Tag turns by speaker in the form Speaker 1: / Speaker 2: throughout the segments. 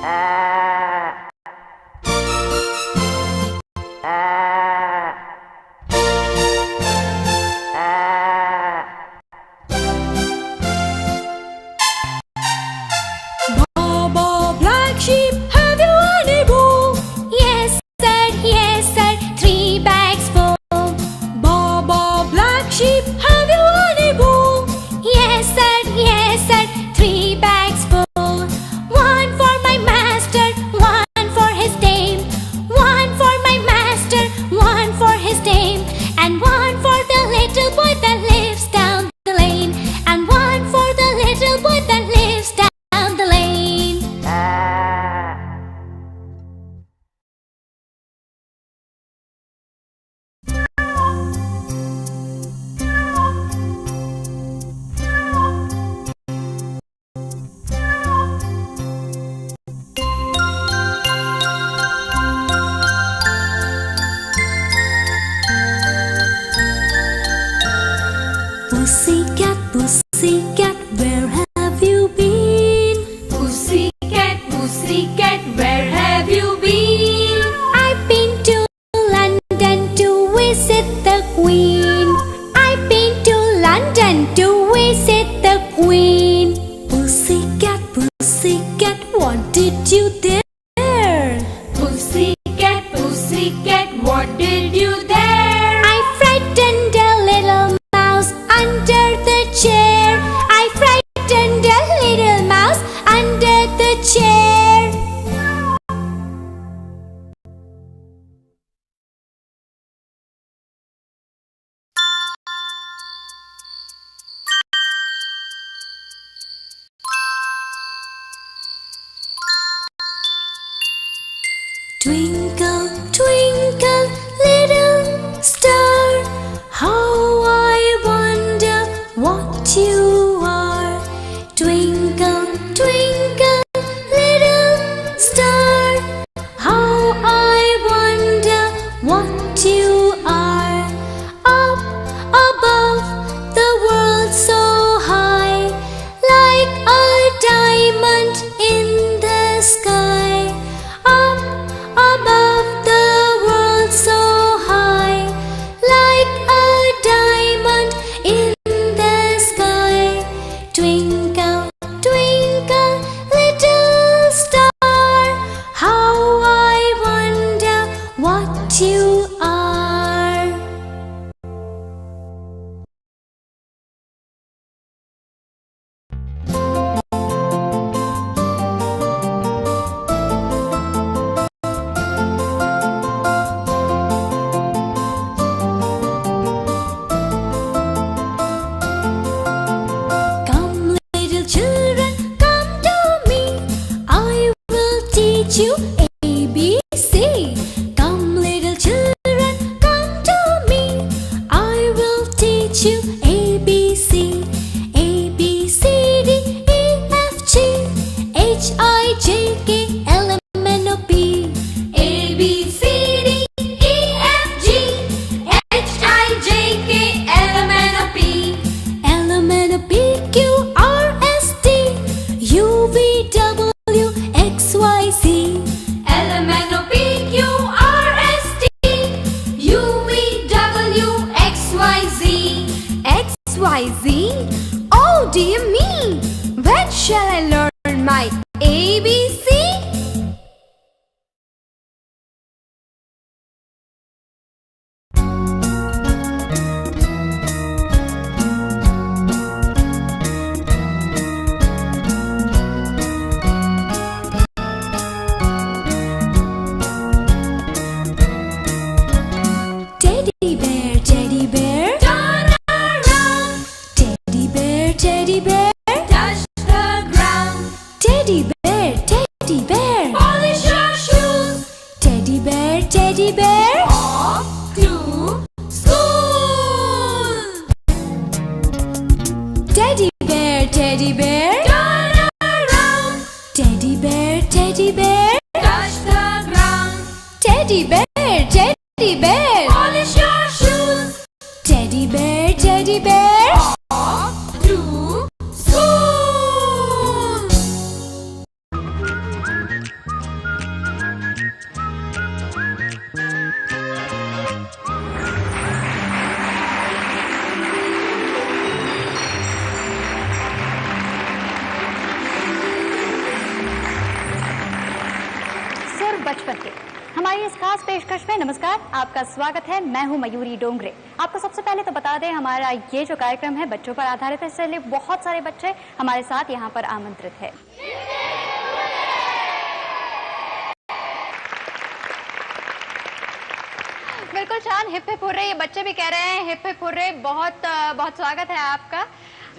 Speaker 1: Baba black sheep, have you any wool?
Speaker 2: Yes sir, 3 bags full.
Speaker 1: Baba black sheep, have you any wool?
Speaker 2: Yes sir, 3 bags full. One for my master, one for his dame. One for my master, one for his dame. And one for the little boy that lives down the lane. And one for the little boy that lives down the lane. Pussycat, pussycat, where have you been?
Speaker 1: Pussycat, pussycat, where have you been?
Speaker 2: I've been to London to visit the Queen. I've been to London to visit the Queen.
Speaker 1: Pussycat, pussycat, what did you there? Pussycat, pussycat, what did you there?
Speaker 2: I frightened a little mouse under the chair. I frightened a little mouse under the chair.
Speaker 1: Twinkle, twinkle, little star, how I wonder what you are. Twinkle, twinkle, little star, how I wonder what you are. Up above the world so high, like a diamond in the sky. Up above the world so high, like a diamond in the sky. Twinkle, twinkle, little star, how I wonder what you are. Come, little children, come to me. I will teach you ABC. Come, little children, come to me. I will teach you ABC. A, B, C, D, E, F, G, H, I, J, K, L, M, N, O, P. A, B, C, D, E, F, G, H, I, J, K, L, M, N, O, P. L, M, N, O, P, Q, R, S, T, U, V, W, X, Y, Z. L, M, N, O, P, Q, R, S, T, U, V, W, X, Y, Z. X, Y, Z? Oh dear me! When shall I learn my ABC? Teddy bear, teddy bear, turn around. Teddy bear, teddy bear, touch the ground. Teddy bear, polish your shoes. Teddy bear, off to school. Teddy bear, turn around. Teddy bear, touch the ground. Teddy bear, polish your shoes. Teddy bear, off to school.
Speaker 3: बचपन के। हमारी इस खास पेशकश में नमस्कार, आपका स्वागत है। मैं हूं मयूरी डोंगरे। आपको सबसे पहले तो बता दें, हमारा ये जो कार्यक्रम है बच्चों पर आधारित है, इसलिए बहुत सारे बच्चे हमारे साथ यहाँ पर आमंत्रित है। बिल्कुल शान, हिप हिप हुर्रे, ये बच्चे भी कह रहे हैं हिप हिप हुर्रे। बहुत बहुत स्वागत है आपका।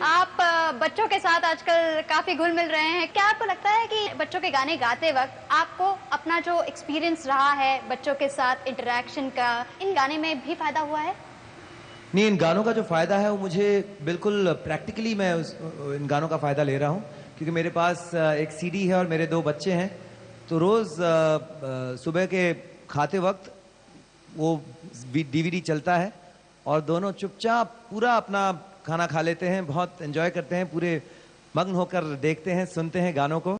Speaker 3: आप बच्चों के साथ आजकल काफ़ी घुल मिल रहे हैं। क्या आपको लगता है कि बच्चों के गाने गाते वक्त आपको अपना जो एक्सपीरियंस रहा है बच्चों के साथ इंटरेक्शन का, इन गाने में भी फ़ायदा हुआ है?
Speaker 4: नहीं, इन गानों का जो फ़ायदा है वो मुझे बिल्कुल प्रैक्टिकली मैं इन गानों का फ़ायदा ले रहा हूँ, क्योंकि मेरे पास एक सीडी है और मेरे 2 बच्चे हैं। तो रोज़ सुबह के खाते वक्त वो डीवीडी चलता है और दोनों चुपचाप पूरा अपना खाना खा लेते हैं, बहुत एंजॉय करते हैं, पूरे मग्न होकर देखते हैं, सुनते हैं गानों को।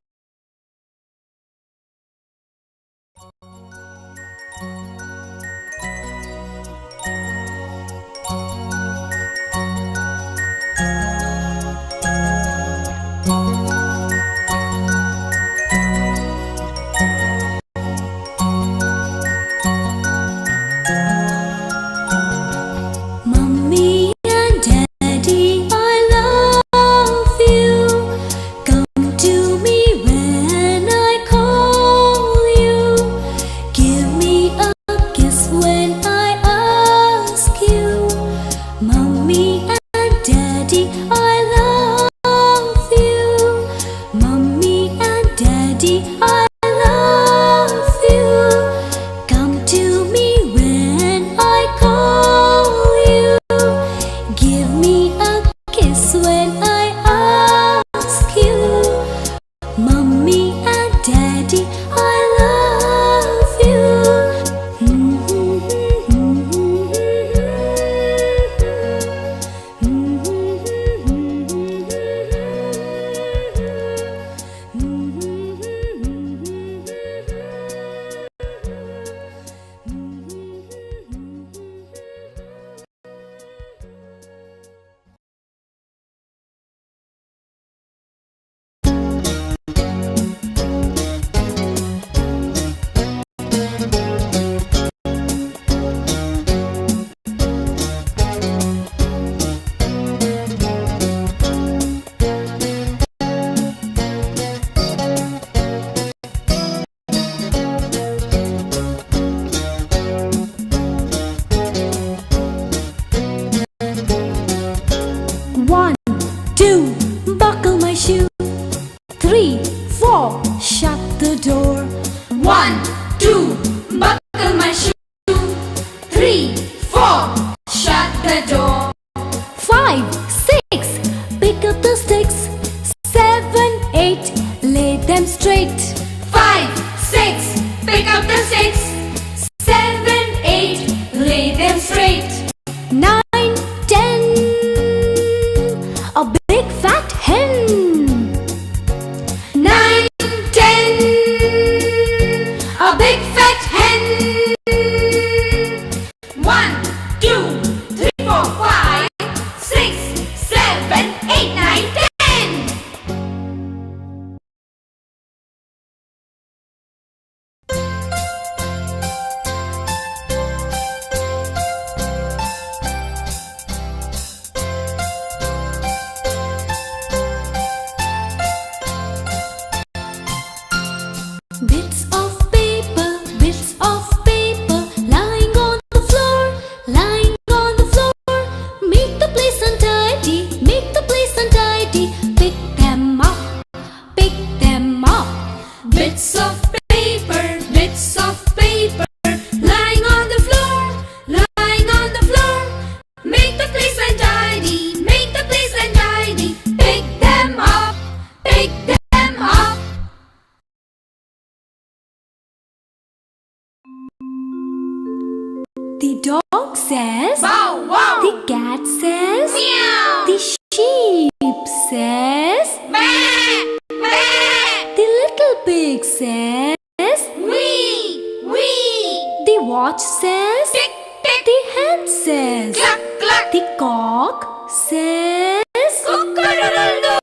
Speaker 1: The dog says,
Speaker 2: Bow wow.
Speaker 1: the cat says,
Speaker 2: Meow.
Speaker 1: the sheep says,
Speaker 2: Meh. Meh.
Speaker 1: the little pig says,
Speaker 2: Wee. Wee.
Speaker 1: the watch says,
Speaker 2: Tick. Tick.
Speaker 1: the hen says,
Speaker 2: Cluck. Cluck.
Speaker 1: the cock says,
Speaker 2: Cock-a-doodle-doo.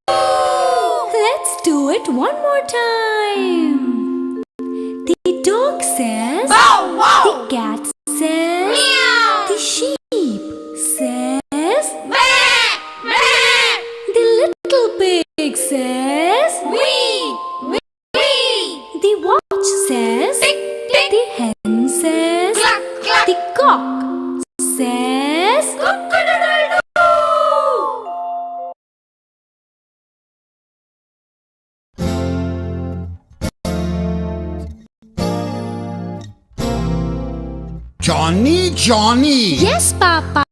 Speaker 1: let's do it one more time. The dog says bow, wow. The cat says meow. The sheep says meh, meh. The little pig says wee, wee. The watch says tick, tick. The hen says cluck, cluck. The cock says cock-a-doodle-doo.
Speaker 5: Johnny, Johnny.
Speaker 2: Yes, Papa.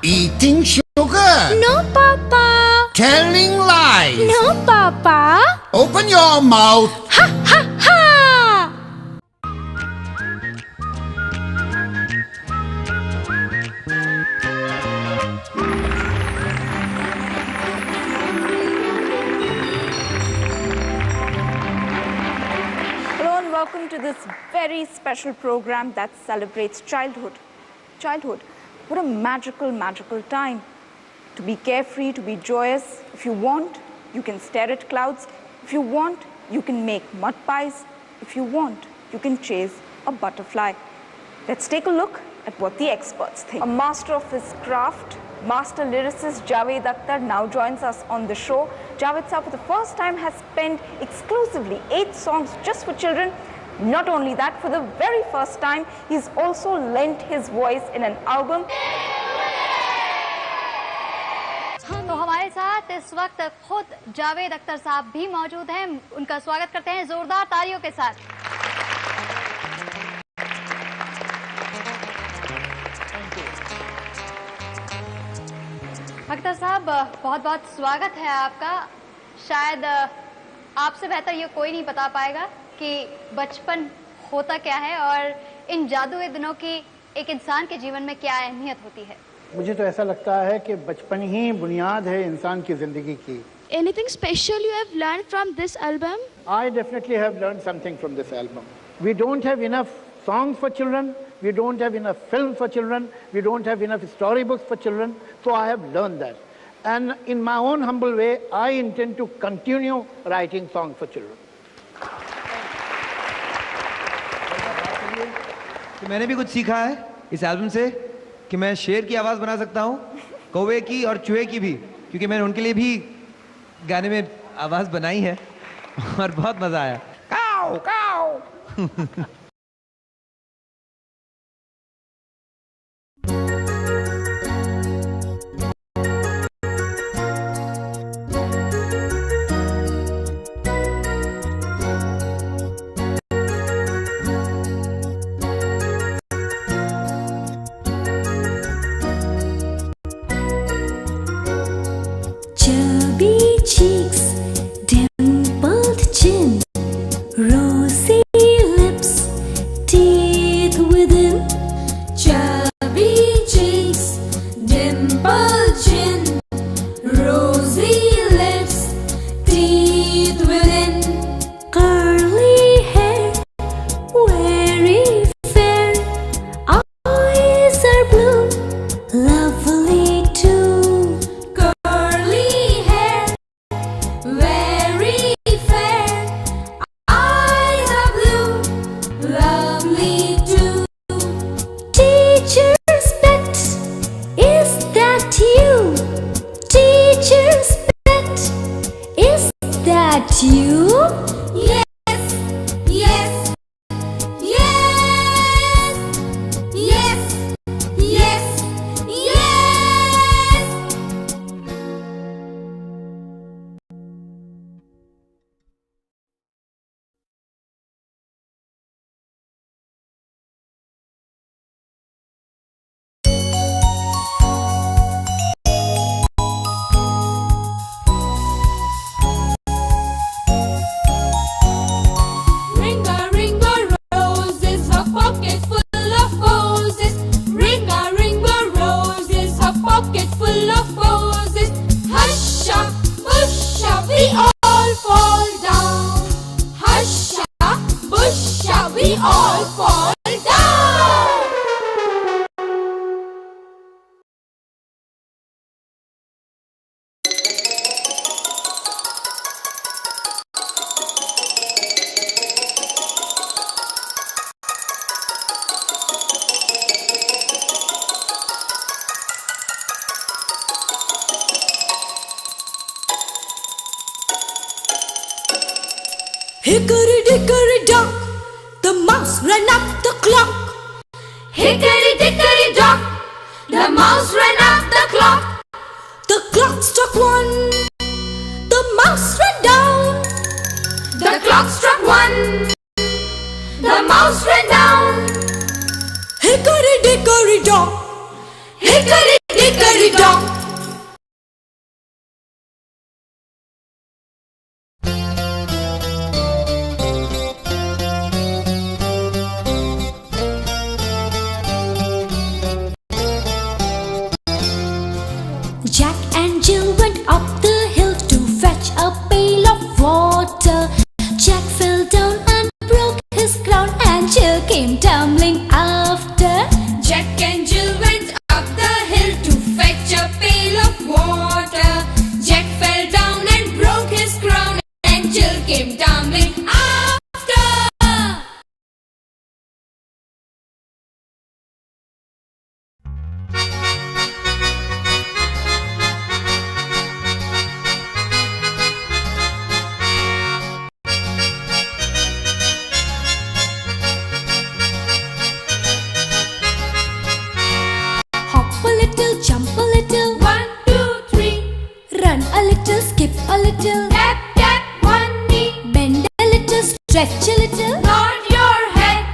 Speaker 5: Eating sugar.
Speaker 2: No, Papa.
Speaker 5: Telling lies.
Speaker 2: No, Papa.
Speaker 5: Open your mouth.
Speaker 2: Ha, ha, ha.
Speaker 6: Hello and welcome to this very special program that celebrates childhood. Childhood, what a magical, magical time. To be carefree, to be joyous. If you want, you can stare at clouds. If you want, you can make mud pies. If you want, you can chase a butterfly. Let's take a look at what the experts think. A master of his craft, master lyricist Javed Akhtar now joins us on the show. Javed sir, for the first time, has penned exclusively 8 songs just for children. Not only that, for the very first time, he's also lent his voice in an album.
Speaker 3: तो हमारे साथ इस वक्त खुद जावेद अख्तर साहब भी मौजूद हैं। उनका स्वागत करते हैं जोरदार तालियों के साथ। अख्तर साहब, बहुत बहुत स्वागत है आपका। शायद आपसे बेहतर ये कोई नहीं बता पाएगा कि बचपन होता क्या है और इन जादुई दिनों की एक इंसान के जीवन में क्या अहमियत होती है।
Speaker 7: मुझे तो ऐसा लगता है कि बचपन ही बुनियाद है इंसान की जिंदगी की।
Speaker 2: Anything special you have learned from this album?
Speaker 7: I definitely have learned something from this album. We don't have enough songs for children. We don't have enough film for children. We don't have enough storybooks for children. So I have learned that. And in my own humble way, I intend to continue writing songs for children.
Speaker 4: तो मैंने भी कुछ सीखा है इस album से कि मैं शेर की आवाज़ बना सकता हूँ, कौवे की और चूहे की भी, क्योंकि मैंने उनके लिए भी गाने में आवाज़ बनाई है और बहुत मज़ा आया। काऊ काऊ।
Speaker 1: Chubby cheeks, dimpled chin, rosy lips, teeth within. Chubby cheeks, dimpled chin, rosy lips, teeth within. Curly hair, very fair, eyes are blue, lovely too. Curly hair, very fair, eyes are blue, lovely too. Teacher's pet, is that you? Teacher's pet, is that you? Yes, yes, yes, yes, yes, yes. Hickory dickory dock, the mouse ran up the clock.
Speaker 2: Hickory dickory dock, the mouse ran up the clock.
Speaker 1: The clock struck one, the mouse ran down.
Speaker 2: The clock struck one, the mouse ran down.
Speaker 1: Hickory dickory dock,
Speaker 2: Hickory dickory dock.
Speaker 1: Jack and Jill went up the hill to fetch a pail of water. Jack fell down and broke his crown, and Jill came tumbling after.
Speaker 2: Jack and Jill went up the hill to fetch a pail of water. Jack fell down and broke his crown, and Jill came tumbling after.
Speaker 1: Hop a little, jump a little,
Speaker 2: 1, 2, 3.
Speaker 1: run a little, skip a little,
Speaker 2: Tap, tap, one knee.
Speaker 1: bend a little, stretch a little,
Speaker 2: Nod your head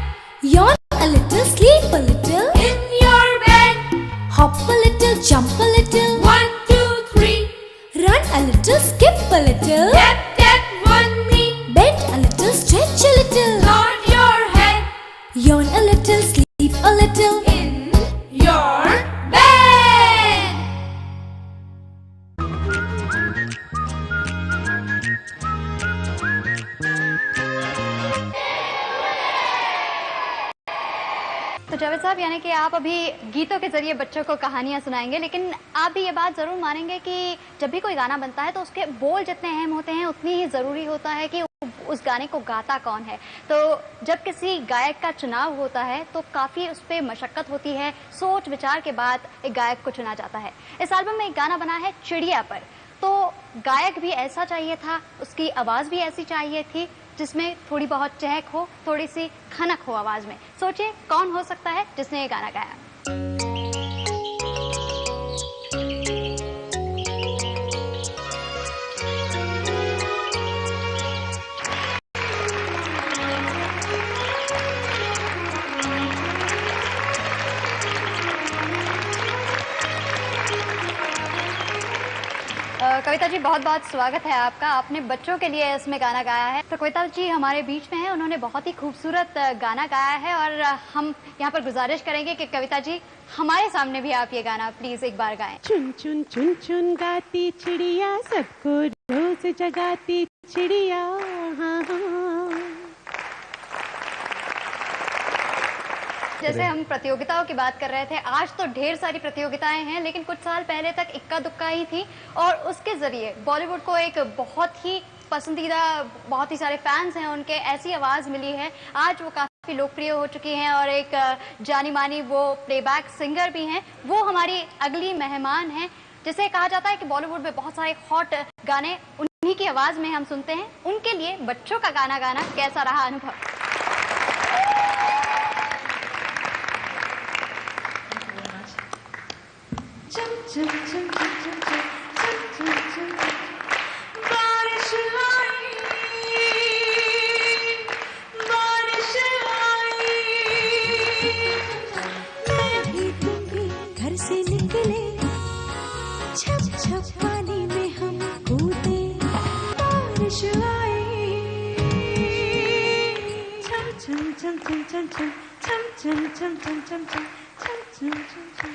Speaker 1: yawn a little, sleep a little.
Speaker 2: in your bed.
Speaker 1: Hop a little, jump a little,
Speaker 2: 1, 2, 3.
Speaker 1: run a little, skip a little,
Speaker 2: Tap, tap, one knee.
Speaker 1: bend a little, stretch a little,
Speaker 2: Nod your head
Speaker 1: yawn a little, sleep a little.
Speaker 2: in your bed.
Speaker 3: तो जावेद साहब, यानी कि आप अभी गीतों के जरिए बच्चों को कहानियां सुनाएंगे, लेकिन आप भी ये बात ज़रूर मानेंगे कि जब भी कोई गाना बनता है तो उसके बोल जितने अहम होते हैं उतनी ही ज़रूरी होता है कि उस गाने को गाता कौन है। तो जब किसी गायक का चुनाव होता है तो काफ़ी उस पर मशक्क़त होती है, सोच विचार के बाद एक गायक को चुना जाता है। इस एल्बम में एक गाना बना है चिड़िया पर, तो गायक भी ऐसा चाहिए था, उसकी आवाज़ भी ऐसी चाहिए थी जिसमें थोड़ी बहुत चहक हो, थोड़ी सी खनक हो आवाज़ में। सोचिए कौन हो सकता है जिसने ये गाना गाया। कविता जी, बहुत बहुत स्वागत है आपका। आपने बच्चों के लिए इसमें गाना गाया है। तो कविता जी हमारे बीच में है, उन्होंने बहुत ही खूबसूरत गाना गाया है और हम यहाँ पर गुजारिश करेंगे कि कविता जी हमारे सामने भी आप ये गाना प्लीज एक बार गाएं।
Speaker 8: चुन चुन चुन चुन गाती चिड़िया, सबको रोज जगाती चिड़िया। हाँ हाँ।
Speaker 3: जैसे हम प्रतियोगिताओं की बात कर रहे थे, आज तो ढेर सारी प्रतियोगिताएं हैं, लेकिन कुछ साल पहले तक इक्का दुक्का ही थी और उसके जरिए बॉलीवुड को एक बहुत ही पसंदीदा, बहुत ही सारे फैंस हैं उनके, ऐसी आवाज़ मिली है। आज वो काफ़ी लोकप्रिय हो चुकी हैं और एक जानी मानी वो प्लेबैक सिंगर भी हैं। वो हमारी अगली मेहमान हैं, जिसे कहा जाता है कि बॉलीवुड में बहुत सारे हॉट गाने उन्हीं की आवाज़ में हम सुनते हैं। उनके लिए बच्चों का गाना गाना कैसा रहा अनुभव?
Speaker 8: चम चम चम चम चम चम चम चम, बारिश आई, बारिश आई। मैं भी तुम भी घर से निकले, छप छप पानी में हम कूदे, बारिश आई। चम चम चम चम चम चम चम चम चम चम चम चम चम चम चम।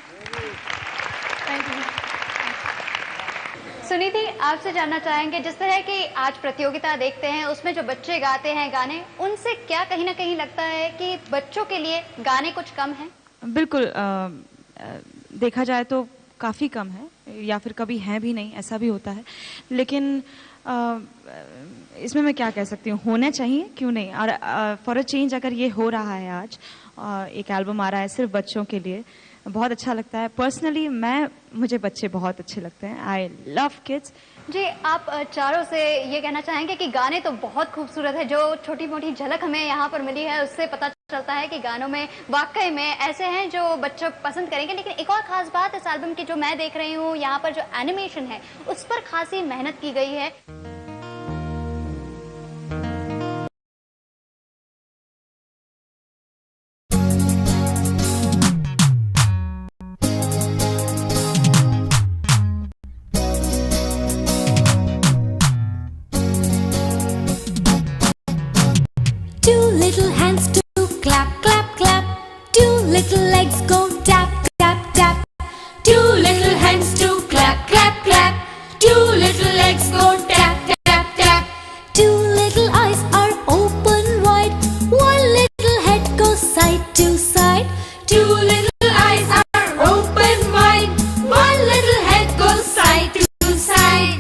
Speaker 3: सुनीति, आपसे जानना चाहेंगे, जिस तरह की आज प्रतियोगिता देखते हैं उसमें जो बच्चे गाते हैं गाने, उनसे क्या कहीं ना कहीं लगता है कि बच्चों के लिए गाने कुछ कम हैं?
Speaker 9: बिल्कुल, देखा जाए तो काफ़ी कम है, या फिर कभी हैं भी नहीं, ऐसा भी होता है। लेकिन इसमें मैं क्या कह सकती हूँ, होना चाहिए, क्यों नहीं। और फॉर अ चेंज अगर ये हो रहा है आज, एक एल्बम आ रहा है सिर्फ बच्चों के लिए, बहुत अच्छा लगता है। पर्सनली मुझे बच्चे बहुत अच्छे लगते हैं। I love kids.
Speaker 3: जी, आप चारों से ये कहना चाहेंगे कि गाने तो बहुत खूबसूरत है, जो छोटी मोटी झलक हमें यहाँ पर मिली है उससे पता चलता है कि गानों में वाकई में ऐसे हैं जो बच्चे पसंद करेंगे। लेकिन एक और ख़ास बात इस एल्बम की जो मैं देख रही हूँ, यहाँ पर जो एनिमेशन है उस पर खासी मेहनत की गई है।
Speaker 1: Two little hands to clap, clap, clap. Two little legs go tap, tap, tap. Two little hands to clap, clap, clap. Two little legs go tap, tap, tap. Two little eyes are open wide. One little head goes side to side. Two little eyes are open wide. One little head goes side to side.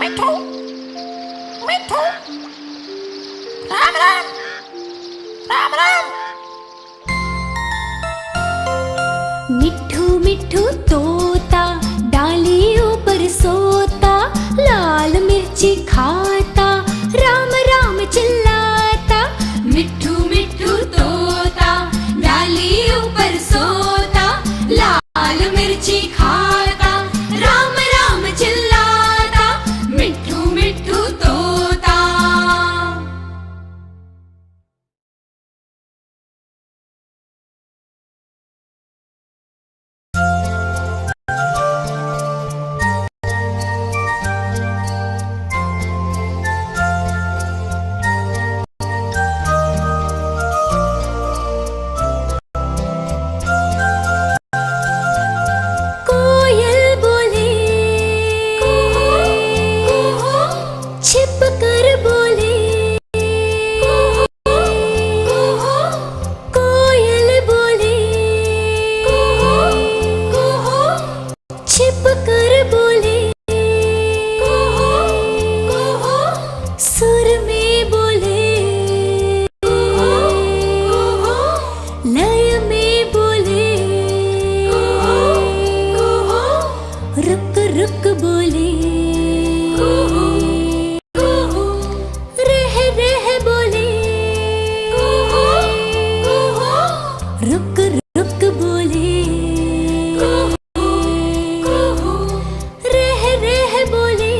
Speaker 5: मिठू मिठू राम राम राम राम।
Speaker 1: मिट्ठू मिट्ठू तोता डालियों पर सोता, लाल मिर्ची खाता राम राम चिल्लाता। मिट्ठू मिट्ठू तोता डालियों पर सोता, लाल मिर्ची खाता राम राम चिल्लाता। मिट्ठू मिट्ठू तोता। कोयल बोले छिप कर बोले, कोयल बोले छिप कर बोले, सुर में बोले लय में बोले, रुक रुक बोले रह रह बोले, रुक रुक बोले रह रह बोले,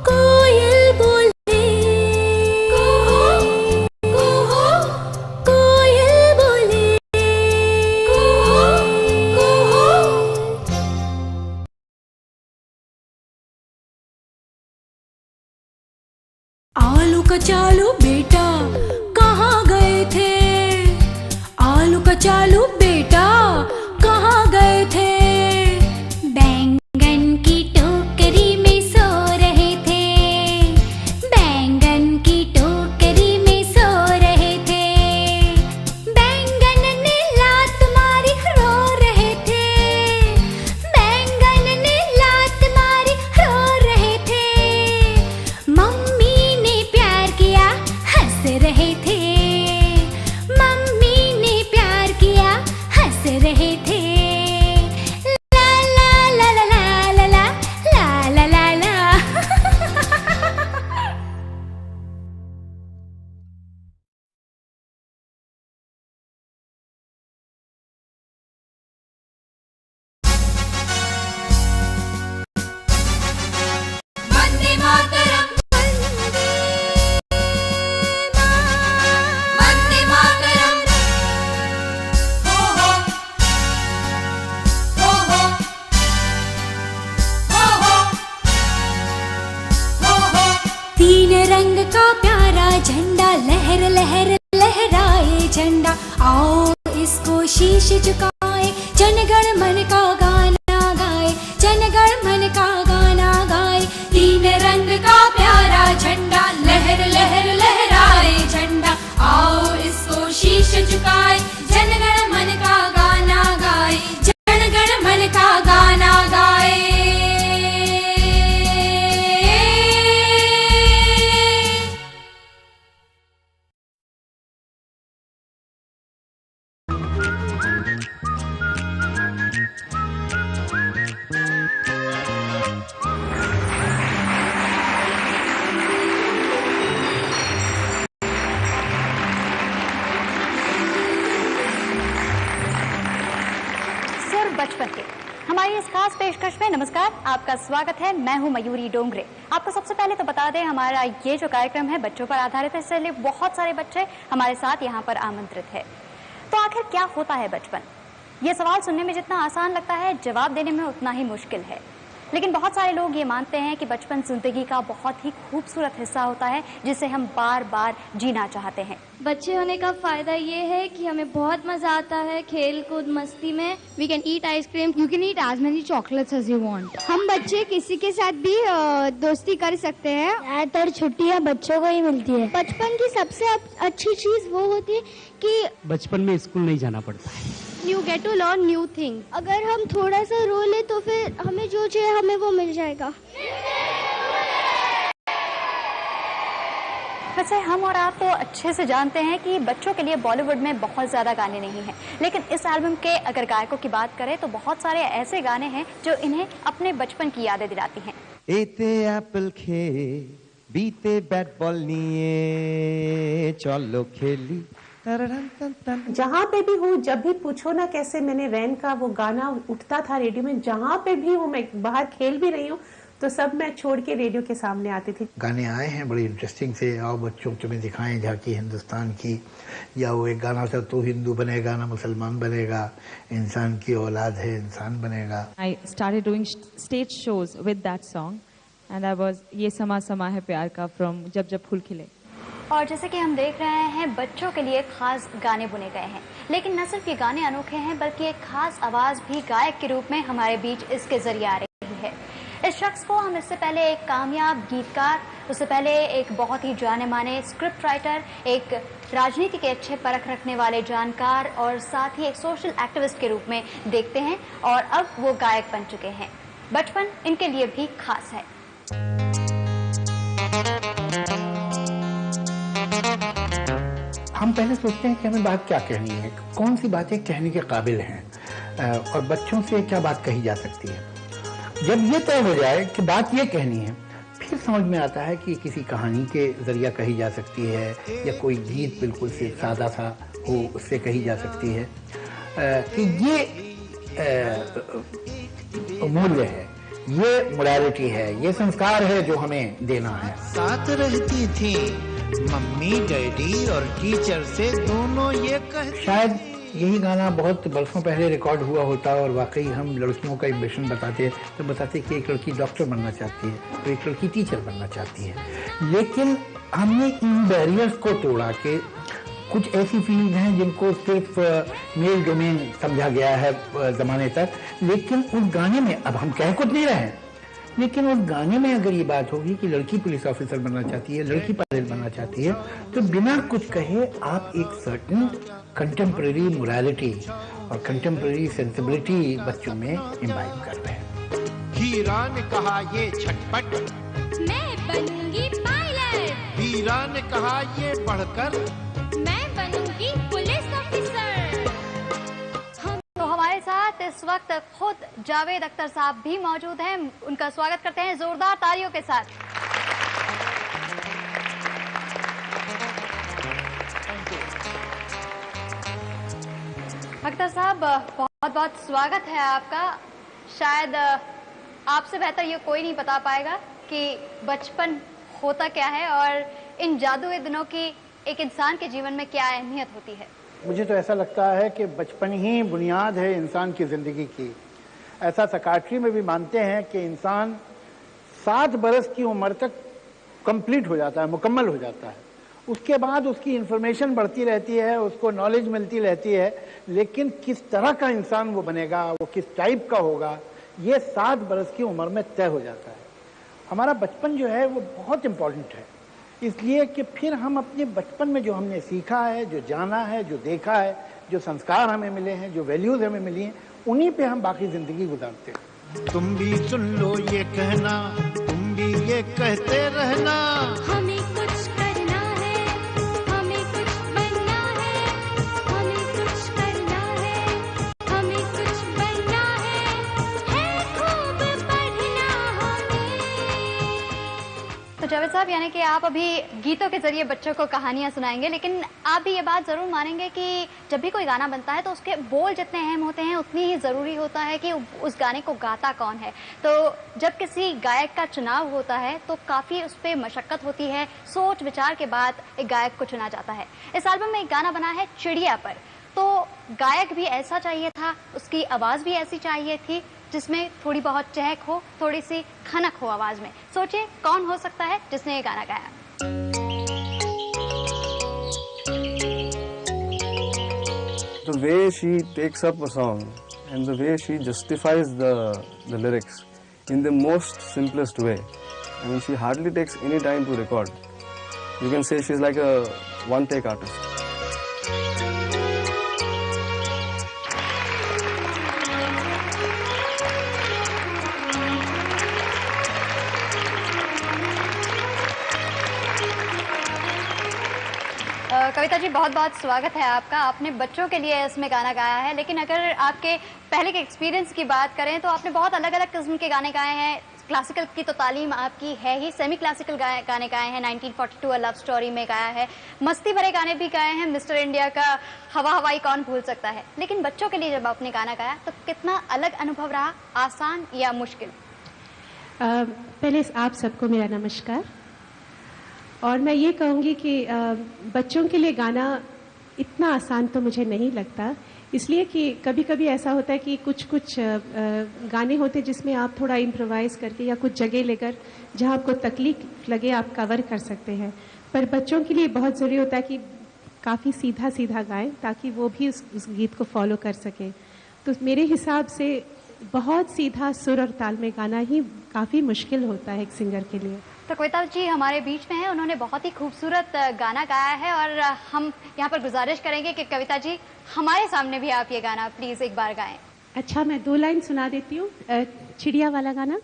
Speaker 1: कोयल बोले कोयल बोले। आलू कचालू बेटा कहाँ गए थे, आलू कचालू बेटा कहाँ गए थे। बैंगन की टोकरी में सो रहे थे, बैंगन की टोकरी में सो रहे थे। बैंगन ने लात मारी रो रहे थे, बैंगन ने लात मारी रो रहे थे। मम्मी ने प्यार किया हंस रहे थे, मम्मी ने प्यार किया हंस रहे थे। ला ला ला ला ला ला ला ला ला ला। वंदे मातरम वंदे मातरम। हो हो हो हो हो हो। तीन रंग का प्यारा झंडा लहर लहर लहराए झंडा, आओ इसको शीश झुकाए, जनगण मन का गाना गाए, जनगण मन का गाना गाए। तीन रंग का प्यारा झंडा लहर लहर लहराए झंडा, आओ इसको शीश झुकाए, जनगण मन का गाना गाए, जनगण मन का गाना गाए।
Speaker 3: सुर बचपन के हमारी इस खास पेशकश में नमस्कार, आपका स्वागत है। मैं हूं मयूरी डोंगरे। आपको सबसे पहले तो बता दें, हमारा ये जो कार्यक्रम है बच्चों पर आधारित है, इसलिए बहुत सारे बच्चे हमारे साथ यहाँ पर आमंत्रित है। तो आखिर क्या होता है बचपन? ये सवाल सुनने में जितना आसान लगता है, जवाब देने में उतना ही मुश्किल है। लेकिन बहुत सारे लोग ये मानते हैं कि बचपन जिंदगी का बहुत ही खूबसूरत हिस्सा होता है, जिसे हम बार बार जीना चाहते हैं।
Speaker 10: बच्चे होने का फायदा ये है कि हमें बहुत मजा आता है खेल कूद मस्ती में। We can eat ice cream, you can eat as many chocolates as you want. हम बच्चे किसी के साथ भी दोस्ती कर सकते हैं। ज्यादातर छुट्टियां बच्चों को ही मिलती है। बचपन की सबसे अच्छी चीज वो होती है कि
Speaker 11: बचपन में स्कूल नहीं जाना पड़ता है।
Speaker 10: you get to learn new things. अगर हम थोड़ा सा रो ले तो फिर हमें जो चाहिए हमें वो मिल जाएगा.
Speaker 3: वैसे हम और आप तो अच्छे से जानते हैं कि बच्चों के लिए बॉलीवुड में बहुत ज़्यादा गाने नहीं हैं, लेकिन इस एल्बम के अगर गायकों की बात करें तो बहुत सारे ऐसे गाने हैं जो इन्हें अपने बचपन की यादें दिलाती हैं.
Speaker 4: एते एप्पल खे बीते बैट बॉल निये चलो खेली
Speaker 11: जहाँ पे भी हूँ, जब भी पूछो ना कैसे, मैंने रैन का वो गाना उठता था रेडियो में, जहाँ पे भी हूँ, मैं बाहर खेल भी रही हूँ तो सब मैं छोड़ के रेडियो के सामने आती थी.
Speaker 7: गाने आए हैं बड़े इंटरेस्टिंग से, आओ बच्चों तुम्हें दिखाएं झांकी हिंदुस्तान की, या वो एक गाना था तू हिंदू बनेगा ना मुसलमान बनेगा, इंसान की औलाद है इंसान बनेगा.
Speaker 9: I started doing stage shows with that song and I was ये समा समा है प्यार का from जब जब फूल खिले.
Speaker 3: और जैसे कि हम देख रहे हैं बच्चों के लिए खास गाने बुने गए हैं, लेकिन न सिर्फ ये गाने अनोखे हैं बल्कि एक खास आवाज़ भी गायक के रूप में हमारे बीच इसके जरिए आ रही है. इस शख्स को हम इससे पहले एक कामयाब गीतकार, उससे पहले एक बहुत ही जाने माने स्क्रिप्ट राइटर, एक राजनीति के अच्छे परख रखने वाले जानकार और साथ ही एक सोशल एक्टिविस्ट के रूप में देखते हैं और अब वो गायक बन चुके हैं. बचपन इनके लिए भी खास है.
Speaker 7: हम पहले सोचते हैं कि हमें बात क्या कहनी है, कौन सी बातें कहने के काबिल हैं और बच्चों से क्या बात कही जा सकती है. जब ये तय हो जाए कि बात ये कहनी है, फिर समझ में आता है कि किसी कहानी के जरिए कही जा सकती है या कोई गीत बिल्कुल से सादा सा हो उससे कही जा सकती है कि ये मूल्य है, ये मोरालिटी है, ये संस्कार है जो हमें देना है.
Speaker 12: साथ रहती थी मम्मी डैडी और टीचर से दोनों ये
Speaker 7: शायद यही गाना बहुत बरसों पहले रिकॉर्ड हुआ होता और वाकई हम लड़कियों का इम्प्रेशन बताते तो बताते कि एक लड़की डॉक्टर बनना चाहती है तो एक लड़की टीचर बनना चाहती है. लेकिन हमने इन बैरियर्स को तोड़ा के कुछ ऐसी फील्ड हैं जिनको सिर्फ मेल डोमेन समझा गया है ज़माने तक, लेकिन उस गाने में अब हम कह कुछ नहीं रहे हैं, लेकिन उस गाने में अगर ये बात होगी कि लड़की पुलिस ऑफिसर बनना चाहती है, लड़की पायलट बनना चाहती है, तो बिना कुछ कहे आप एक सर्टन कंटेम्प्रेरी मोरालिटी और कंटेम्प्रेरी सेंसिबिलिटी बच्चों में इम्बाइब कर रहे हैं.
Speaker 12: हीरा ने कहा ये छटपट,
Speaker 2: मैं बनूंगी पायलट.
Speaker 12: हीरा ने कहा ये बढ़कर,
Speaker 2: मैं बनूंगी पुलिस ऑफिसर.
Speaker 3: तो हमारे साथ इस वक्त खुद जावेद अख्तर साहब भी मौजूद हैं. उनका स्वागत करते हैं जोरदार तालियों के साथ. अख्तर साहब बहुत बहुत स्वागत है आपका. शायद आपसे बेहतर ये कोई नहीं बता पाएगा कि बचपन होता क्या है और इन जादुई दिनों की एक इंसान के जीवन में क्या अहमियत होती है.
Speaker 7: मुझे तो ऐसा लगता है कि बचपन ही बुनियाद है इंसान की ज़िंदगी की. ऐसा साइकाट्री में भी मानते हैं कि इंसान 7 बरस की उम्र तक कंप्लीट हो जाता है, मुकम्मल हो जाता है. उसके बाद उसकी इंफॉर्मेशन बढ़ती रहती है, उसको नॉलेज मिलती रहती है, लेकिन किस तरह का इंसान वो बनेगा, वो किस टाइप का होगा, ये 7 बरस की उम्र में तय हो जाता है. हमारा बचपन जो है वो बहुत इम्पोर्टेंट है, इसलिए कि फिर हम अपने बचपन में जो हमने सीखा है, जो जाना है, जो देखा है, जो संस्कार हमें मिले हैं, जो वैल्यूज हमें मिली हैं, उन्हीं पे हम बाकी जिंदगी गुजारते हैं.
Speaker 12: तुम भी सुन लो ये कहना, तुम भी ये कहते रहना,
Speaker 2: हमें कुछ करना है, हमें कुछ बनना है, हमें कुछ करना है, हमें कुछ बनना है खूब पढ़ना हमें.
Speaker 3: तो जावेद साहब, यानी कि आप अभी गीतों के जरिए बच्चों को कहानियां सुनाएंगे, लेकिन आप भी ये बात जरूर मानेंगे कि जब भी कोई गाना बनता है तो उसके बोल जितने अहम होते हैं उतनी ही ज़रूरी होता है कि उस गाने को गाता कौन है. तो जब किसी गायक का चुनाव होता है तो काफ़ी उस पर मशक्क़त होती है, सोच विचार के बाद एक गायक को चुना जाता है. इस एल्बम में एक गाना बना है चिड़िया पर, तो गायक भी ऐसा चाहिए था, उसकी आवाज़ भी ऐसी चाहिए थी जिसमें थोड़ी बहुत चहक हो, थोड़ी सी खनक हो आवाज़ में. सोचिए कौन हो सकता है जिसने ये गाना गाया.
Speaker 13: The way she takes up a song and the way she justifies the lyrics in the most simplest way. I mean, she hardly takes any time to record. You can say she's like a one-take artist.
Speaker 3: Kavita ji, बहुत बहुत स्वागत है आपका। आपने बच्चों के लिए इसमें गाना गाया है, लेकिन अगर आपके पहले के एक्सपीरियंस की बात करें तो आपने बहुत अलग अलग किस्म के गाने गाए हैं। क्लासिकल की तो तालीम आपकी है ही, सेमी क्लासिकल गाने गाए हैं, 1942 अ लव स्टोरी में गाया है, मस्ती भरे गाने भी गाए हैं, मिस्टर इंडिया का हवा हवाई कौन भूल सकता है। लेकिन बच्चों के लिए जब आपने गाना गाया तो कितना अलग अनुभव रहा, आसान या मुश्किल?
Speaker 11: पहले आप सबको मेरा नमस्कार। और मैं ये कहूँगी कि बच्चों के लिए गाना इतना आसान तो मुझे नहीं लगता, इसलिए कि कभी कभी ऐसा होता है कि कुछ गाने होते जिसमें आप थोड़ा इम्प्रोवाइज़ करके या कुछ जगह लेकर जहाँ आपको तकलीफ लगे आप कवर कर सकते हैं। पर बच्चों के लिए बहुत ज़रूरी होता है कि काफ़ी सीधा सीधा गाएं ताकि वो भी उस गीत को फॉलो कर सकें। तो मेरे हिसाब से बहुत सीधा सुर और ताल में गाना ही काफ़ी मुश्किल होता है एक सिंगर के लिए।
Speaker 3: तो कविता जी हमारे बीच में है, उन्होंने बहुत ही खूबसूरत गाना गाया है और हम यहाँ पर गुजारिश करेंगे कि कविता जी हमारे सामने भी आप ये गाना प्लीज एक बार गाएं।
Speaker 11: अच्छा, मैं 2 लाइन सुना देती हूँ, चिड़िया वाला गाना।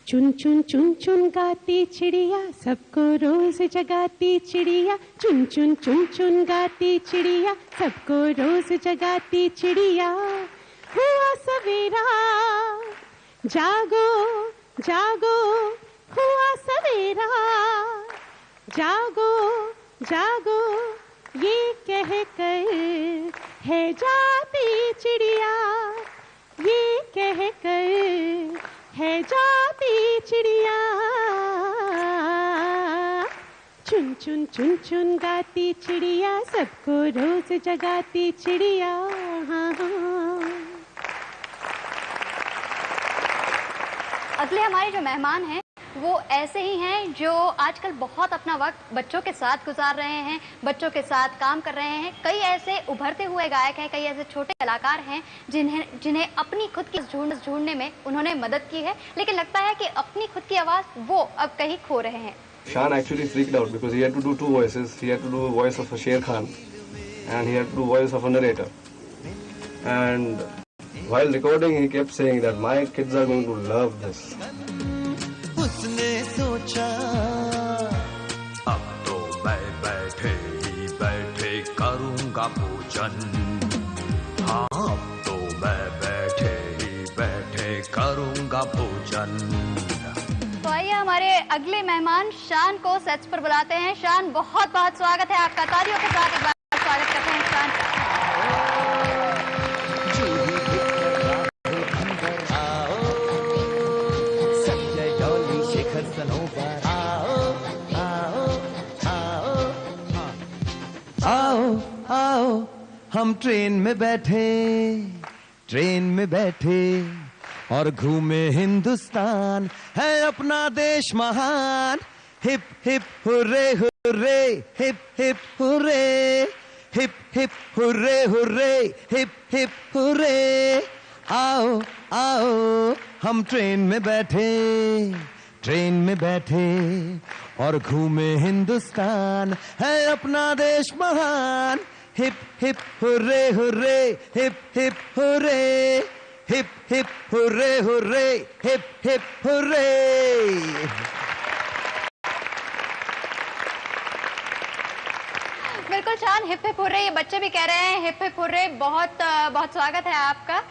Speaker 11: चुन चुन चुन चुन गाती चिड़िया, सबको रोज जगाती चिड़िया, चुन चुन चुन चुन गाती चिड़िया, सबको रोज जगाती चिड़िया। हुआ सवेरा जागो जागो, हुआ सवेरा जागो जागो, ये कह कर है जाती चिड़िया, ये कह कर है जाती चिड़िया। चुन चुन चुन चुन गाती चिड़िया, सबको रोज जगाती चिड़िया। हाँ हाँ।
Speaker 3: अगले हमारे जो मेहमान हैं वो ऐसे ही हैं जो आजकल बहुत अपना वक्त बच्चों के साथ गुजार रहे हैं, बच्चों के साथ काम कर रहे हैं। कई ऐसे उभरते हुए गायक हैं, कई ऐसे छोटे कलाकार हैं जिन्हें अपनी खुद की ढूंढने में उन्होंने मदद की है, लेकिन लगता है कि अपनी खुद की आवाज़ वो अब कहीं खो रहे हैं।
Speaker 13: Shaan actually freaked out because he had to do 2 voices. He had to do a voice of a Sher Khan and he had to do voice of a narrator. And while recording, he kept saying that my kids are going to love this.
Speaker 12: उसने सोचा अब तो मैं बैठे ही बैठे करूँगा भोजन, हाँ अब तो मैं बैठे ही बैठे करूँगा भोजन।
Speaker 3: तो आइए हमारे अगले मेहमान शान को सेट्स पर बुलाते हैं। शान, बहुत बहुत स्वागत है आपका, तालियों के साथ एक बार स्वागत करते हैं शान का।
Speaker 4: आओ आओ हम ट्रेन में बैठे और घूमे हिंदुस्तान, है अपना देश महान। Hip hip hurray hurray, hip hip hurray, hip hip hurray hurray, hip hip hurray. आओ आओ हम ट्रेन में बैठे और घूमे हिंदुस्तान, है अपना देश महान। Hip hip hurray hurray, hip hip hurray, hip hip hurray hurray, hip hip hurray.
Speaker 3: बिल्कुल शान, हिप हिप हुर्रे ये बच्चे भी कह रहे हैं, हिप हिप हुर्रे। बहुत बहुत स्वागत है आपका।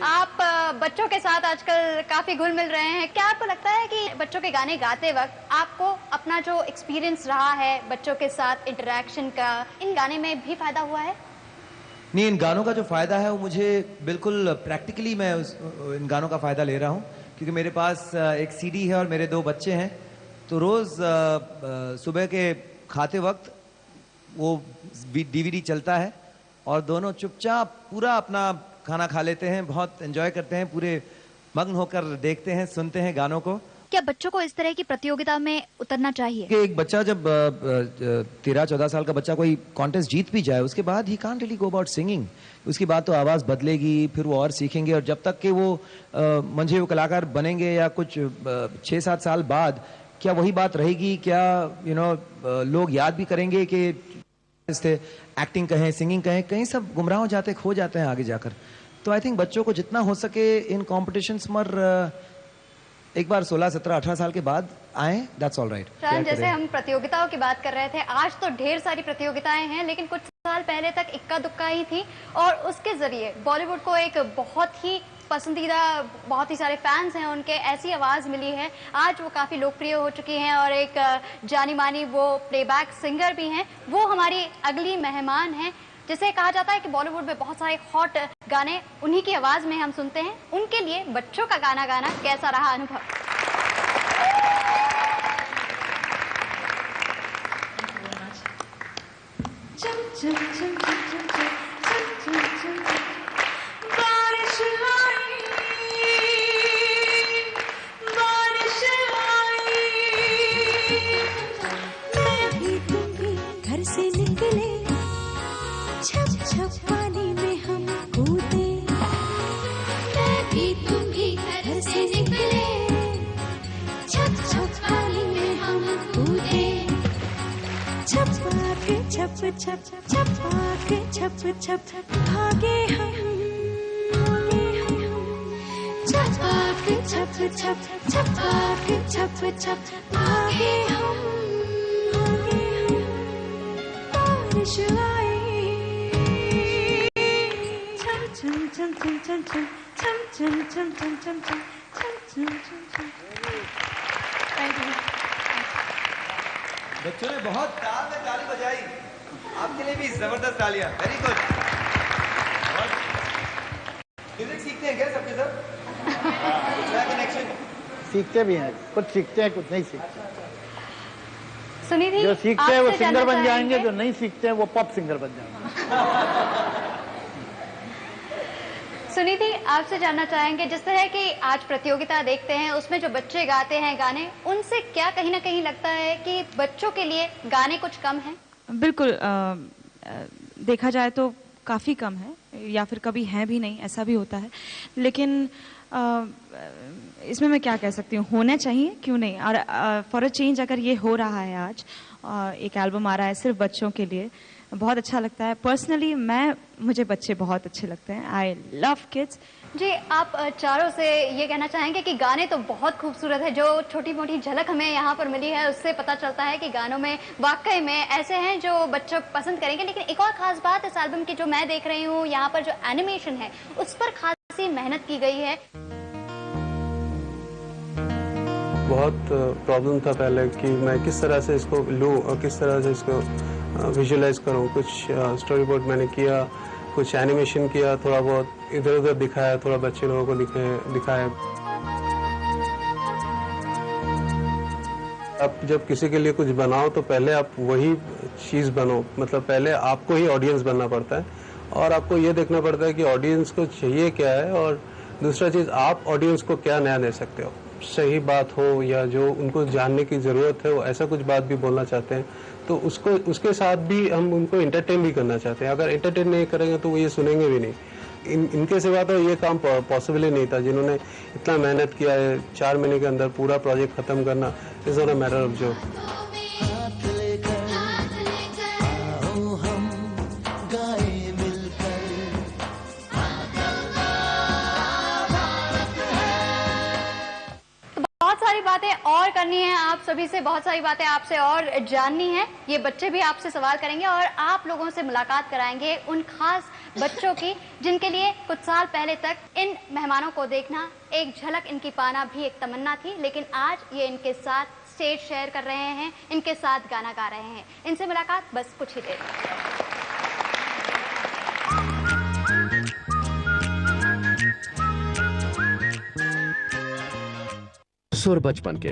Speaker 3: आप बच्चों के साथ आजकल काफी घुल मिल रहे हैं। क्या आपको लगता है कि बच्चों के गाने गाते वक्त आपको अपना जो एक्सपीरियंस रहा है बच्चों के साथ इंटरेक्शन का, इन गाने में भी फायदा हुआ है?
Speaker 4: नहीं, इन गानों का जो फायदा है वो मुझे बिल्कुल प्रैक्टिकली मैं इन गानों का फायदा ले रहा हूँ, क्योंकि मेरे पास एक सीडी है और मेरे 2 बच्चे हैं। तो रोज सुबह के खाते वक्त वो डीवीडी चलता है और दोनों चुपचाप पूरा अपना खाना खा लेते हैं, बहुत एंजॉय करते हैं, पूरे मग्न होकर देखते हैं, सुनते हैं गानों को।
Speaker 3: क्या बच्चों को इस तरह की प्रतियोगिता में उतरना चाहिए?
Speaker 4: कि एक बच्चा जब 13-14 साल का बच्चा कोई कॉन्टेस्ट जीत भी जाए, उसके बाद he can't really go about singing. उसके बाद तो आवाज़ बदलेगी, फिर वो और सीखेंगे, और जब तक कि वो मंझे हुए कलाकार बनेंगे या कुछ 6-7 साल बाद क्या वही बात रहेगी? क्या लोग याद भी करेंगे कि एक्टिंग कहें, सिंगिंग कहें, कहीं सब गुमराह हो जाते, खो जाते हैं आगे जाकर। तो आई थिंक बच्चों को जितना हो सके इन कॉम्पिटिशन्स में एक बार 16, 17, 18 साल के बाद आए, दैट्स ऑल राइट।
Speaker 3: जैसे हम प्रतियोगिताओं की बात कर रहे थे, आज तो ढेर सारी प्रतियोगिताएं हैं, लेकिन कुछ साल पहले तक इक्का दुक्का ही थी और उसके जरिए बॉलीवुड को एक बहुत ही पसंदीदा, बहुत ही सारे फैंस हैं उनके, ऐसी आवाज़ मिली है। आज वो काफ़ी लोकप्रिय हो चुकी हैं और एक जानी मानी वो प्लेबैक सिंगर भी हैं। वो हमारी अगली मेहमान हैं, जिसे कहा जाता है कि बॉलीवुड में बहुत सारे हॉट गाने उन्हीं की आवाज़ में हम सुनते हैं। उनके लिए बच्चों का गाना गाना कैसा रहा अनुभव?
Speaker 8: घर से निकले छप छप पानी में हम कूदे, मैं भी तुम भी घर से निकले छप छप पानी में हम कूदे, छपा के छप छप छपा के छप छप भागे हम, छपा के छप छप छपा के छप छप भागे हम, बारिश आई छम छम छम छम छम छम छम छम छम छम छम छम छम छम।
Speaker 4: बच्चों ने बहुत ताल में ताली बजाई, आपके लिए भी जबरदस्त तालियां, वेरी गुड। म्यूजिक सीखते हैं क्या सबके सब? क्या कनेक्शन?
Speaker 7: सीखते भी हैं, कुछ सीखते हैं कुछ नहीं सीखते।
Speaker 3: सुनिधि,
Speaker 7: जो सीखते हैं वो
Speaker 3: आपसे
Speaker 7: सिंगर
Speaker 3: जानना
Speaker 7: बन जाएंगे,
Speaker 3: चाहेंगे?
Speaker 7: जो नहीं सीखते हैं वो पॉप सिंगर बन जाएंगे।
Speaker 3: सुनिधि, आपसे जानना चाहेंगे, जिस तरह की आज प्रतियोगिता देखते हैं उसमें जो बच्चे गाते हैं गाने, उनसे क्या कहीं ना कहीं लगता है कि बच्चों के लिए गाने कुछ कम हैं?
Speaker 9: बिल्कुल, देखा जाए तो काफ़ी कम है, या फिर कभी हैं भी नहीं, ऐसा भी होता है। लेकिन इसमें मैं क्या कह सकती हूँ, होना चाहिए, क्यों नहीं। और फॉर अ चेंज अगर ये हो रहा है आज, एक एल्बम आ रहा है सिर्फ बच्चों के लिए, बहुत अच्छा लगता है। पर्सनली मुझे बच्चे बहुत अच्छे लगते हैं, आई लव किड्स।
Speaker 3: जी, आप चारों से ये कहना चाहेंगे कि गाने तो बहुत खूबसूरत है, जो छोटी मोटी झलक हमें यहाँ पर मिली है उससे पता चलता है कि गानों में वाकई में ऐसे हैं जो बच्चे पसंद करेंगे। लेकिन एक और ख़ास बात इस एल्बम की जो मैं देख रही हूँ, यहाँ पर जो एनिमेशन है उस पर खासी मेहनत की गई है।
Speaker 13: बहुत प्रॉब्लम था पहले कि मैं किस तरह से इसको लूँ और किस तरह से इसको विजुअलाइज करूँ। कुछ स्टोरी बोर्ड मैंने किया, कुछ एनिमेशन किया, थोड़ा बहुत इधर उधर दिखाया, थोड़ा बच्चे लोगों को दिखाया। आप जब किसी के लिए कुछ बनाओ तो पहले आप वही चीज़ बनो, मतलब पहले आपको ही ऑडियंस बनना पड़ता है और आपको ये देखना पड़ता है कि ऑडियंस को चाहिए क्या है, और दूसरा चीज़ आप ऑडियंस को क्या नया दे सकते हो। सही बात हो या जो उनको जानने की ज़रूरत है, वो ऐसा कुछ बात भी बोलना चाहते हैं तो उसके साथ भी हम उनको एंटरटेन भी करना चाहते हैं। अगर एंटरटेन नहीं करेंगे तो वो ये सुनेंगे भी नहीं। इनके सिवा तो ये काम पॉसिबल ही नहीं था, जिन्होंने इतना मेहनत किया है 4 महीने के अंदर पूरा प्रोजेक्ट खत्म करना, is not a matter of joke.
Speaker 3: सारी बातें और करनी है आप सभी से, बहुत सारी बातें आपसे और जाननी है। ये बच्चे भी आपसे सवाल करेंगे और आप लोगों से मुलाकात कराएंगे उन खास बच्चों की जिनके लिए कुछ साल पहले तक इन मेहमानों को देखना, एक झलक इनकी पाना भी एक तमन्ना थी, लेकिन आज ये इनके साथ स्टेज शेयर कर रहे हैं, इनके साथ गाना गा रहे हैं। इनसे मुलाकात बस कुछ ही देर में।
Speaker 14: सुर बचपन के।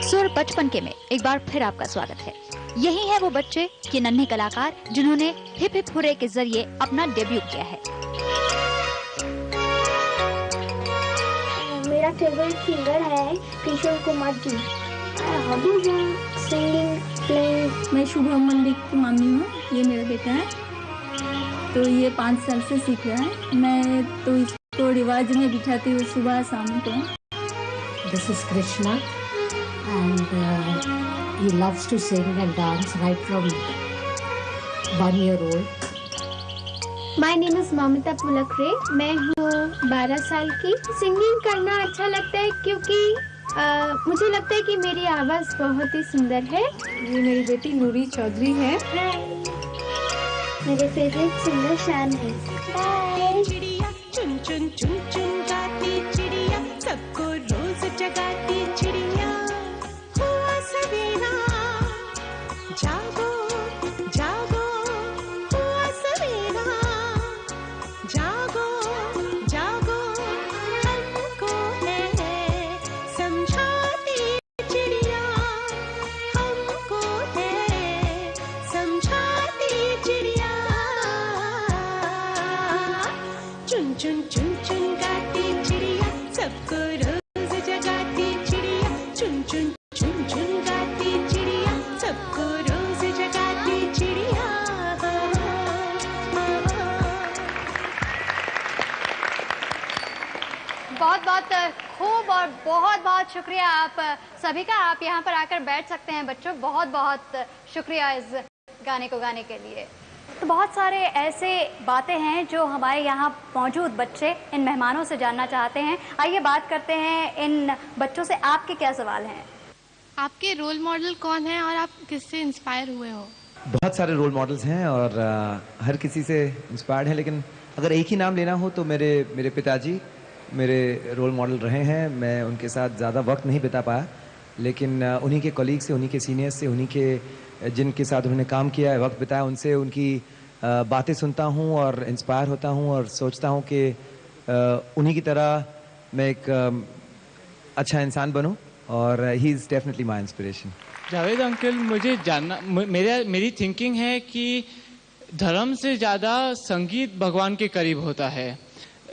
Speaker 3: सुर बचपन के में एक बार फिर आपका स्वागत है। यही है वो बच्चे, ये नन्हे कलाकार जिन्होंने हिप हिप हुर्रे के जरिए अपना डेब्यू किया है।
Speaker 15: मेरा फेवरेट सिंगर है किशोर कुमार जी। हॉबीज हैं सिंगिंग, प्लेइंग।
Speaker 16: मैं शुभम मंदिर की मम्मी हूँ, ये मेरा बेटा है, तो ये 5 साल से सीख रहा है। मैं तो इसको रिवाज में बिठाती हूँ सुबह शाम को।
Speaker 17: This is Krishna and
Speaker 14: he loves to sing and dance right from 1 year old.
Speaker 15: My name is Mamita Pulakre. मैं हूँ 12 साल की। सिंगिंग करना अच्छा लगता है क्योंकि मुझे लगता है कि मेरी आवाज़ बहुत ही सुंदर है।
Speaker 11: ये मेरी बेटी नूरी चौधरी है।
Speaker 15: मेरे फेवरेट सिंगर शान है। बाय।
Speaker 8: चिड़िया चुन चुन चुन चुन गाती चिड़िया, सबको रोज जगाती चिड़िया। हुआ सवेरा जागो जागो, हुआ सवेरा जागो जागो, हमको है समझाती चिड़िया, हमको है समझाती चिड़िया। चुन चुन चुन चुन गाती चिड़िया, सबको रोज जगाती चिड़िया। चुन चुन चुन चुन गाती चिड़िया, सबको रोज जगाती चिड़िया।
Speaker 3: बहुत बहुत खूब और बहुत बहुत शुक्रिया आप सभी का। आप यहाँ पर आकर बैठ सकते हैं बच्चों। बहुत बहुत शुक्रिया इस गाने को गाने के लिए। तो बहुत सारे ऐसे बातें हैं जो हमारे यहाँ मौजूद बच्चे इन मेहमानों से जानना चाहते हैं। आइए बात करते हैं इन बच्चों से। आपके क्या सवाल हैं?
Speaker 17: आपके रोल मॉडल कौन है और आप किससे इंस्पायर हुए हो?
Speaker 4: बहुत सारे रोल मॉडल्स हैं और हर किसी से इंस्पायर्ड हैं, लेकिन अगर एक ही नाम लेना हो तो मेरे पिताजी मेरे रोल मॉडल रहे हैं। मैं उनके साथ ज़्यादा वक्त नहीं बिता पाया, लेकिन उन्हीं के कलीग से, उन्हीं के सीनियर्स से, उन्हीं के जिनके साथ उन्होंने काम किया है, वक्त बिताया, उनसे उनकी बातें सुनता हूँ और इंस्पायर होता हूँ और सोचता हूँ कि उन्हीं की तरह मैं एक अच्छा इंसान बनूँ, और he is definitely my inspiration.
Speaker 18: Javed uncle, मुझे जानना, मेरी थिंकिंग है कि धर्म से ज़्यादा संगीत भगवान के करीब होता है।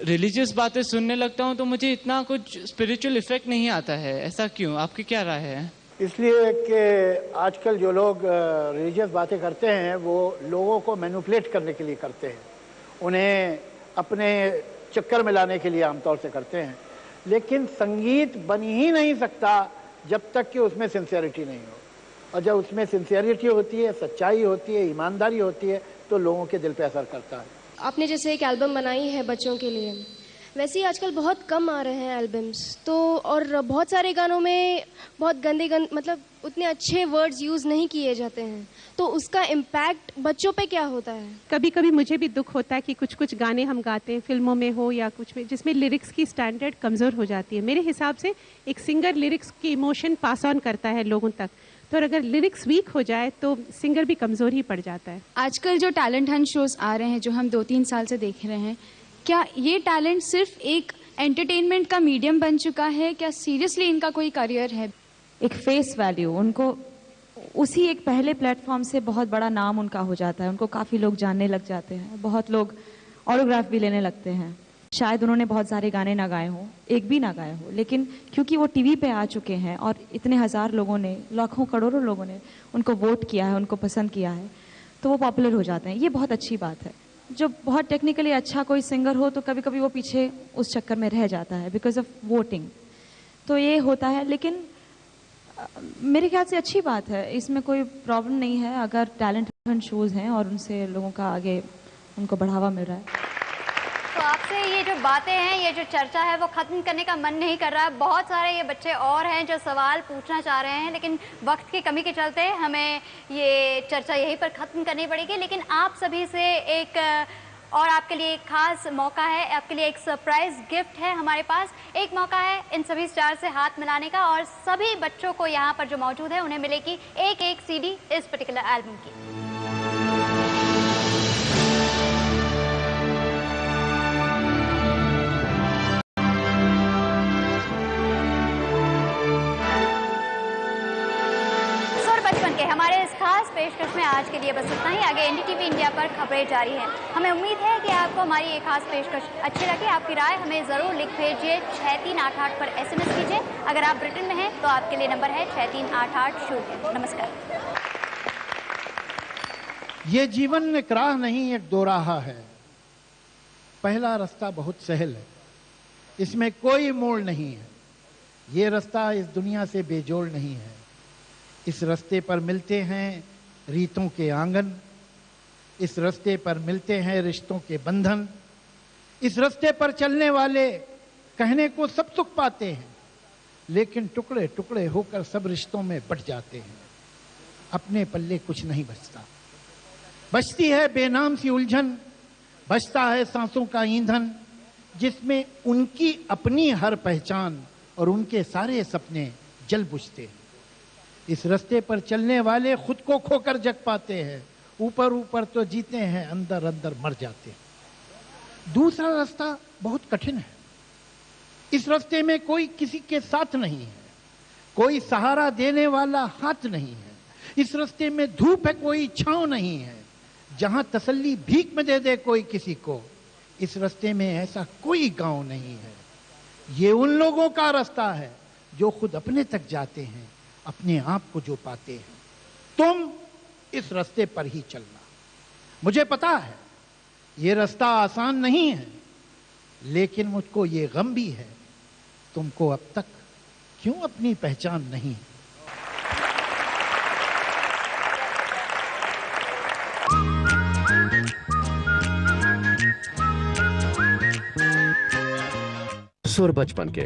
Speaker 18: रिलीजियस बातें सुनने लगता हूँ तो मुझे इतना कुछ स्पिरिचुअल इफेक्ट नहीं आता है, ऐसा क्यों? आपकी क्या राय है?
Speaker 7: इसलिए कि आजकल जो लोग रिलीजियस बातें करते हैं वो लोगों को मैनिपुलेट करने के लिए करते हैं, उन्हें अपने चक्कर में लाने के लिए आमतौर से करते हैं। लेकिन संगीत बन ही नहीं सकता जब तक कि उसमें सिंसियरिटी नहीं हो, और जब उसमें सिंसियरिटी होती है, सच्चाई होती है, ईमानदारी होती है, तो लोगों के दिल पे असर करता है।
Speaker 19: आपने जैसे एक एल्बम बनाई है बच्चों के लिए, वैसे ही आजकल बहुत कम आ रहे हैं एल्बम्स, तो और बहुत सारे गानों में बहुत गंदे मतलब उतने अच्छे वर्ड्स यूज़ नहीं किए जाते हैं, तो उसका इम्पैक्ट बच्चों पे क्या होता है?
Speaker 11: कभी कभी मुझे भी दुख होता है कि कुछ कुछ गाने हम गाते हैं फिल्मों में हो या कुछ में, जिसमें लिरिक्स की स्टैंडर्ड कमज़ोर हो जाती है। मेरे हिसाब से एक सिंगर लिरिक्स की इमोशन पास ऑन करता है लोगों तक, तो अगर लिरिक्स वीक हो जाए तो सिंगर भी कमज़ोर ही पड़ जाता है।
Speaker 20: आजकल जो टैलेंट हंट शोज आ रहे हैं, जो हम 2-3 साल से देख रहे हैं, क्या ये टैलेंट सिर्फ एक एंटरटेनमेंट का मीडियम बन चुका है? क्या सीरियसली इनका कोई करियर है?
Speaker 9: एक फेस वैल्यू, उनको उसी एक पहले प्लेटफॉर्म से बहुत बड़ा नाम उनका हो जाता है, उनको काफ़ी लोग जानने लग जाते हैं, बहुत लोग ऑटोग्राफ भी लेने लगते हैं। शायद उन्होंने बहुत सारे गाने ना गाए हों, एक भी ना गाए हो, लेकिन क्योंकि वो टीवी पे आ चुके हैं और इतने हज़ार लोगों ने, लाखों करोड़ों लोगों ने उनको वोट किया है, उनको पसंद किया है, तो वो पॉपुलर हो जाते हैं। ये बहुत अच्छी बात है। जो बहुत टेक्निकली अच्छा कोई सिंगर हो तो कभी कभी वो पीछे उस चक्कर में रह जाता है बिकॉज ऑफ वोटिंग, तो ये होता है। लेकिन मेरे ख्याल से अच्छी बात है, इसमें कोई प्रॉब्लम नहीं है अगर टैलेंट शोज़ हैं और उनसे लोगों का आगे उनको बढ़ावा मिल रहा है।
Speaker 3: तो आपसे ये जो बातें हैं, ये जो चर्चा है, वो ख़त्म करने का मन नहीं कर रहा है। बहुत सारे ये बच्चे और हैं जो सवाल पूछना चाह रहे हैं, लेकिन वक्त की कमी के चलते हमें ये चर्चा यहीं पर ख़त्म करनी पड़ेगी। लेकिन आप सभी से एक और आपके लिए एक खास मौका है, आपके लिए एक सरप्राइज गिफ्ट है हमारे पास। एक मौका है इन सभी स्टार से हाथ मिलाने का, और सभी बच्चों को यहाँ पर जो मौजूद है उन्हें मिलेगी एक CD इस पर्टिकुलर एल्बम की। के हमारे इस खास पेशकश में आज के लिए बस इतना ही। आगे NDTV इंडिया पर खबरें जारी हैं। हमें उम्मीद है कि आपको हमारी ये खास पेशकश अच्छी लगी। आपकी राय हमें ज़रूर लिख भेजिए, 6388 पर SMS कीजिए। अगर आप ब्रिटेन में हैं तो आपके लिए नंबर है 6388 नमस्कार।
Speaker 7: ये जीवन एक राह नहीं, एक दोराहा है। पहला रास्ता बहुत सहल है, इसमें कोई मोड़ नहीं है। ये रास्ता इस दुनिया से बेजोड़ नहीं है। इस रास्ते पर मिलते हैं रीतों के आंगन, इस रास्ते पर मिलते हैं रिश्तों के बंधन, इस रास्ते पर चलने वाले कहने को सब सुख पाते हैं, लेकिन टुकड़े टुकड़े होकर सब रिश्तों में बट जाते हैं। अपने पल्ले कुछ नहीं बचता, बचती है बेनाम सी उलझन, बचता है सांसों का ईंधन, जिसमें उनकी अपनी हर पहचान और उनके सारे सपने जल बुझते हैं। इस रास्ते पर चलने वाले खुद को खोकर जग पाते हैं, ऊपर ऊपर तो जीते हैं, अंदर अंदर मर जाते हैं। दूसरा रास्ता बहुत कठिन है। इस रास्ते में कोई किसी के साथ नहीं है, कोई सहारा देने वाला हाथ नहीं है। इस रास्ते में धूप है, कोई छांव नहीं है, जहां तसल्ली भीख में दे दे कोई किसी को। इस रास्ते में ऐसा कोई गांव नहीं है। ये उन लोगों का रास्ता है जो खुद अपने तक जाते हैं, अपने आप को जो पाते हैं। तुम इस रास्ते पर ही चलना। मुझे पता है ये रास्ता आसान नहीं है, लेकिन मुझको ये गम भी है, तुमको अब तक क्यों अपनी पहचान नहीं।
Speaker 21: सुर बचपन के